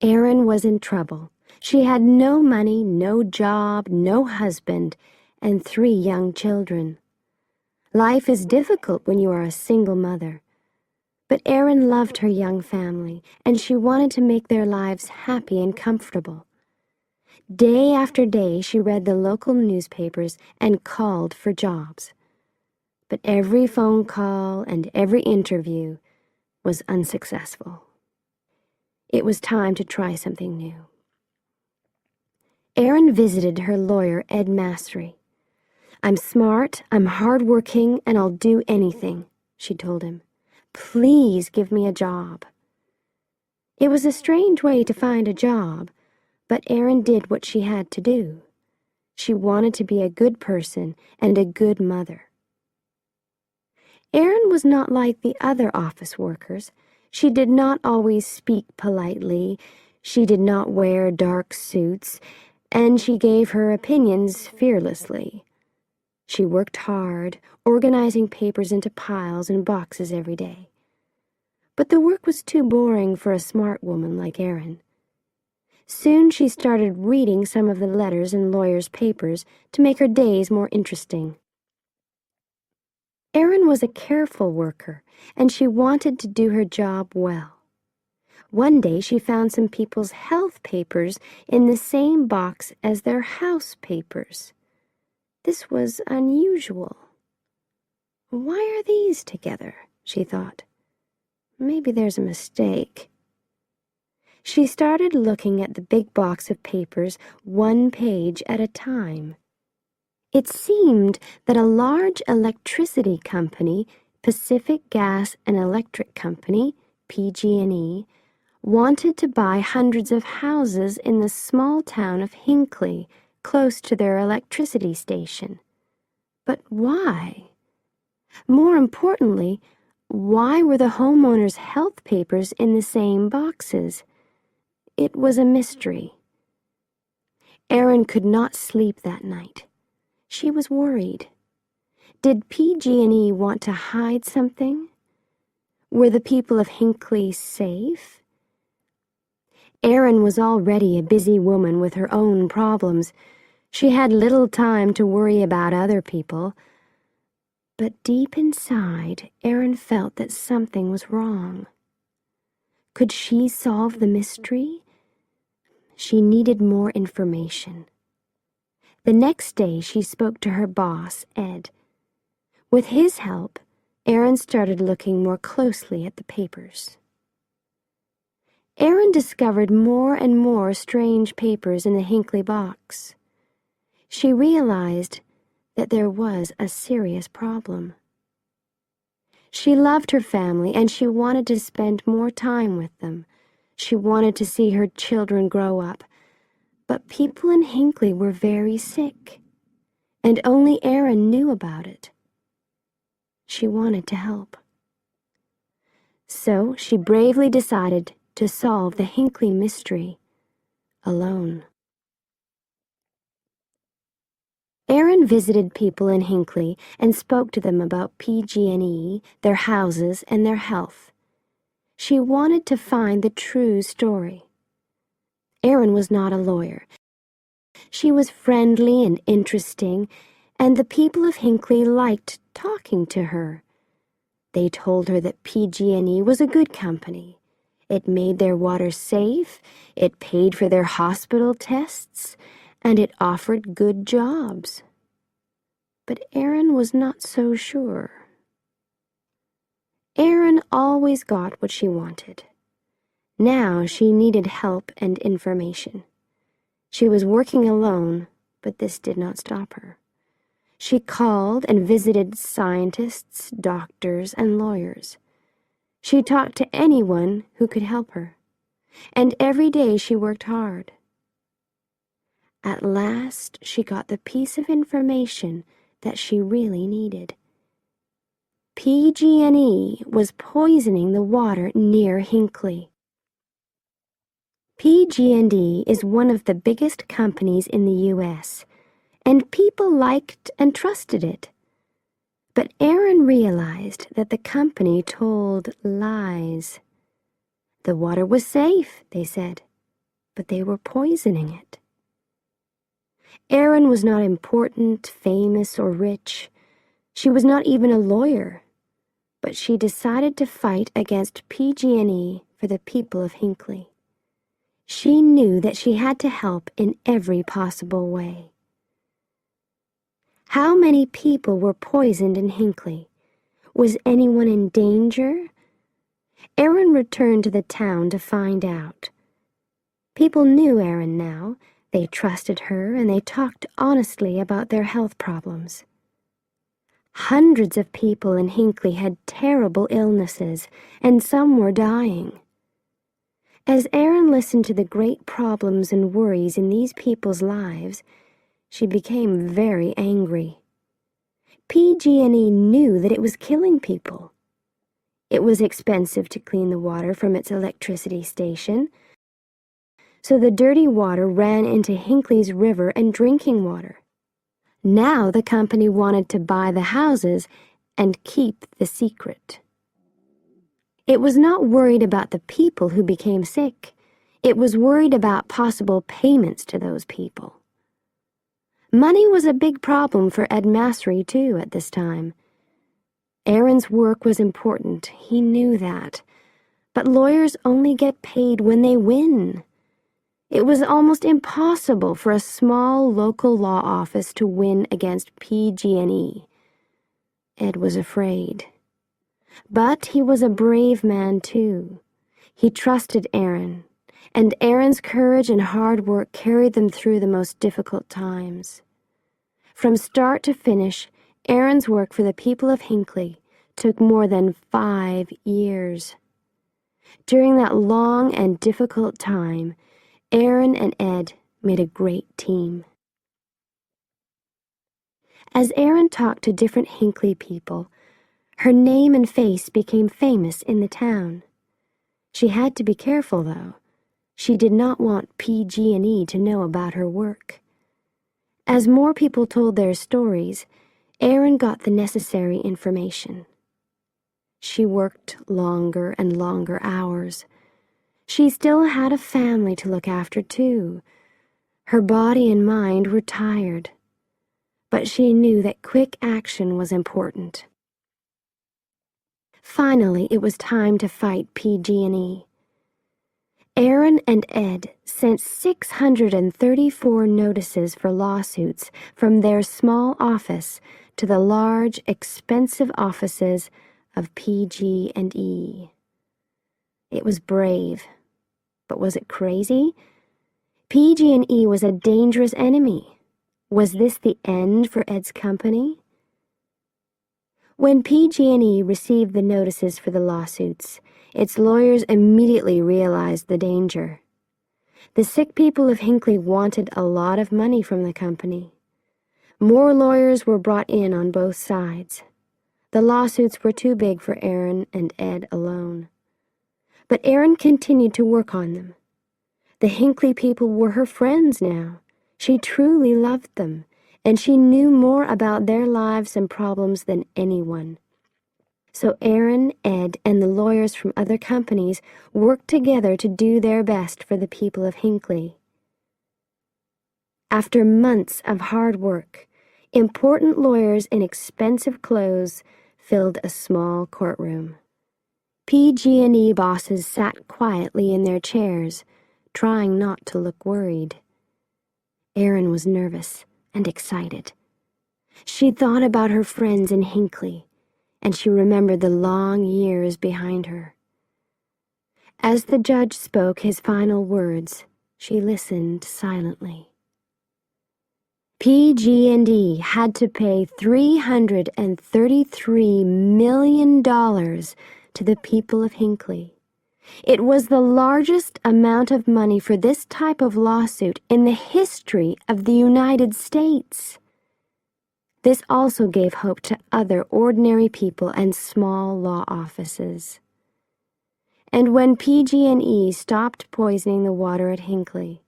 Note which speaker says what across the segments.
Speaker 1: Erin was in trouble. She had no money, no job, no husband, and 3 young children. Life is difficult when you are a single mother. But Erin loved her young family, and she wanted to make their lives happy and comfortable. Day after day, she read the local newspapers and called for jobs. But every phone call and every interview was unsuccessful. It was time to try something new. Erin visited her lawyer, Ed Mastery. "I'm smart, I'm hardworking, and I'll do anything," she told him. "Please give me a job." It was a strange way to find a job, but Erin did what she had to do. She wanted to be a good person and a good mother. Erin was not like the other office workers. She did not always speak politely, she did not wear dark suits, and she gave her opinions fearlessly. She worked hard, organizing papers into piles and boxes every day. But the work was too boring for a smart woman like Erin. Soon she started reading some of the letters in lawyers' papers to make her days more interesting. Erin was a careful worker, and she wanted to do her job well. One day she found some people's health papers in the same box as their house papers. This was unusual. "Why are these together?" she thought. "Maybe there's a mistake." She started looking at the big box of papers, 1 page at a time. It seemed that a large electricity company, Pacific Gas and Electric Company, PG&E, wanted to buy hundreds of houses in the small town of Hinckley, close to their electricity station. But why? More importantly, why were the homeowners' health papers in the same boxes? It was a mystery. Erin could not sleep that night. She was worried. Did PG&E want to hide something? Were the people of Hinckley safe? Erin was already a busy woman with her own problems. She had little time to worry about other people. But deep inside, Erin felt that something was wrong. Could she solve the mystery? She needed more information. The next day, she spoke to her boss, Ed. With his help, Erin started looking more closely at the papers. Erin discovered more and more strange papers in the Hinckley box. She realized that there was a serious problem. She loved her family and she wanted to spend more time with them. She wanted to see her children grow up. But people in Hinckley were very sick, and only Erin knew about it. She wanted to help. So she bravely decided to solve the Hinckley mystery alone. Erin visited people in Hinckley and spoke to them about PG&E, their houses, and their health. She wanted to find the true story. Erin was not a lawyer. She was friendly and interesting, and the people of Hinckley liked talking to her. They told her that PG&E was a good company. It made their water safe, it paid for their hospital tests, and it offered good jobs. But Erin was not so sure. Erin always got what she wanted. Now she needed help and information. She was working alone, but this did not stop her. She called and visited scientists, doctors, and lawyers. She talked to anyone who could help her, and every day she worked hard. At last, she got the piece of information that she really needed. PG&E was poisoning the water near Hinckley. PG&E is one of the biggest companies in the U.S., and people liked and trusted it. But Erin realized that the company told lies. The water was safe, they said. but they were poisoning it. Erin was not important, famous, or rich. She was not even a lawyer, but she decided to fight against PG&E for the people of Hinckley. She knew that she had to help in every possible way. How many people were poisoned in Hinckley? Was anyone in danger? Erin returned to the town to find out. People knew Erin now. They trusted her and they talked honestly about their health problems. Hundreds of people in Hinckley had terrible illnesses, and some were dying. As Erin listened to the great problems and worries in these people's lives, she became very angry. PG&E knew that it was killing people. It was expensive to clean the water from its electricity station, so the dirty water ran into Hinckley's river and drinking water. Now the company wanted to buy the houses and keep the secret. It was not worried about the people who became sick. It was worried about possible payments to those people. Money was a big problem for Ed Massery, too, at this time. Erin's work was important. He knew that. But lawyers only get paid when they win. It was almost impossible for a small local law office to win against PG&E. Ed was afraid. But he was a brave man, too. He trusted Erin, and Erin's courage and hard work carried them through the most difficult times. From start to finish, Erin's work for the people of Hinckley took more than 5 years. During that long and difficult time, Erin and Ed made a great team. As Erin talked to different Hinckley people, her name and face became famous in the town. She had to be careful, though. She did not want PG&E to know about her work. As more people told their stories, Erin got the necessary information. She worked longer and longer hours. She still had a family to look after, too. Her body and mind were tired, but she knew that quick action was important. Finally, it was time to fight PG&E. Erin and Ed sent 634 notices for lawsuits from their small office to the large, expensive offices of PG&E. It was brave, but was it crazy? PG&E was a dangerous enemy. Was this the end for Ed's company? When PG&E received the notices for the lawsuits, its lawyers immediately realized the danger. The sick people of Hinckley wanted a lot of money from the company. More lawyers were brought in on both sides. The lawsuits were too big for Erin and Ed alone. But Erin continued to work on them. The Hinckley people were her friends now. She truly loved them, and she knew more about their lives and problems than anyone. So Erin, Ed, and the lawyers from other companies worked together to do their best for the people of Hinckley. After months of hard work, important lawyers in expensive clothes filled a small courtroom. PG&E bosses sat quietly in their chairs, trying not to look worried. Erin was nervous and excited. She thought about her friends in Hinckley, and she remembered the long years behind her. As the judge spoke his final words, she listened silently. PG&E had to pay $333 million to the people of Hinckley. It was the largest amount of money for this type of lawsuit in the history of the United States. This also gave hope to other ordinary people and small law offices. And when PG&E stopped poisoning the water at Hinckley,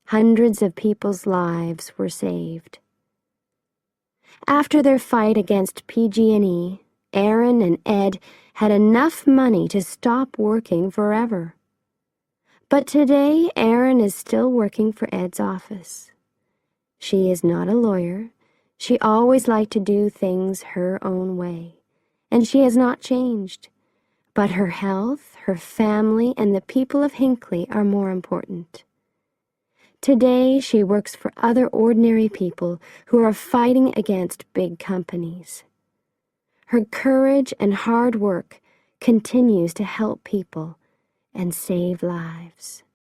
Speaker 1: hundreds of people's lives were saved. After their fight against PG&E, Erin and Ed had enough money to stop working forever. But today, Erin is still working for Ed's office. She is not a lawyer. She always liked to do things her own way, and she has not changed. But her health, her family, and the people of Hinckley are more important. Today, she works for other ordinary people who are fighting against big companies. Her courage and hard work continues to help people and save lives.